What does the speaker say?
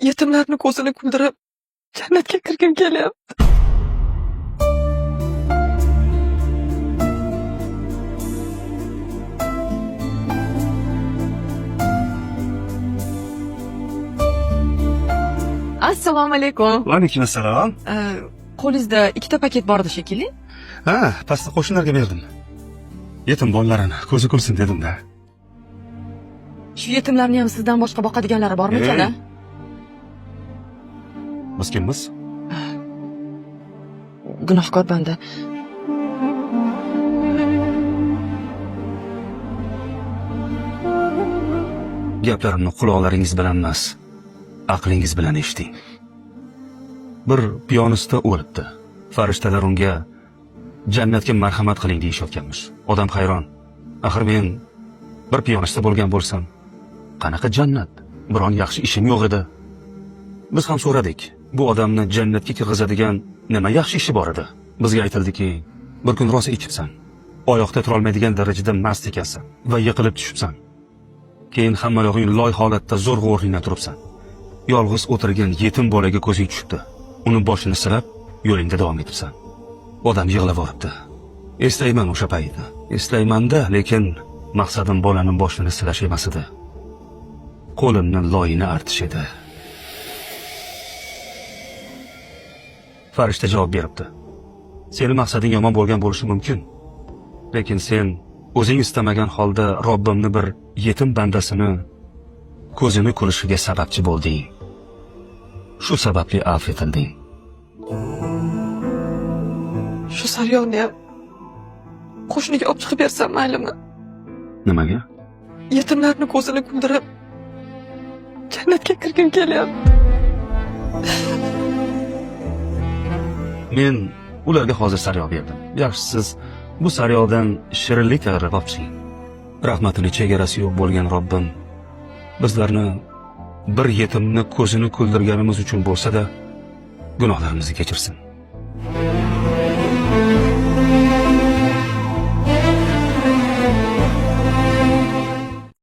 yetimlarni ko'zini kuldirib, jannatga kirgim kelyapti. Assalomu alaykum. Va alaykum assalom. Qo'lingizda ikkita paket bor edi shekilli. Ha, pastda qo'shnilarga berdim. Yetim bolalarini ko'zi kulsin dedim-da. Shu yetimlarni ham sizdan boshqa boqadiganlari bormikan? Biz kimmiz? Gunohkor banda. Gaplarimni quloqlaringiz bilan emas, aqlingiz bilan eshiting. Bir piyonista o'libdi. Farishtalar unga jannatga marhamat qiling deyishayotganmish. Odam hayron. Axir men bir piyonista bo'lgan bo'lsam, qanaqa jannat? Biron yaxshi ishim yo'q edi. Biz ham so'radik. Bu odamni jannatga kirgizadigan nima yaxshi ishi bor edi? Bizga aytildiki, bir kun rosa ichibsan. Oyoqda tura olmaydigan darajada mast ekansan va yiqilib tushibsan. Keyin hamma yo'g'ing loy holatda zo'rg'a o'rningdan turibsan. Yolg'iz o'tirgan yetim bolaga ko'zing tushibdi. Uni boshini silab, yo'lingda davom etibsan. Odam yig'lab voribdi. Eslayman o'sha paytni. Eslaymanda, lekin maqsadim bolaning boshini silash emas edi. Qo'limning loyini artish edi. Farishta javob beribdi. Sening maqsading yomon bo'lgan bo'lishi mumkin. Lekin sen o'zing istamagan holda Robbimni bir yetim bandasini ko'zini kulishiga sababchi bo'lding. Shu sababli afv etilding. Shu saryog'ni ham qo'shniga olib chiqib bersam maylimi? Nimaga? Yetimlarni ko'zini kuldirib, jannatga kirgim kelyapti. Men ularga hozir sariyog' berdim. Yaxshi, siz bu sariyog'dan shirinlik tayyorlab olishing. Rahmatini chegarasi yo'q bo'lgan Robbim bizlarni bir yetimni ko'zini kuldirganimiz uchun bo'lsa-da gunohlarimizni kechirsin.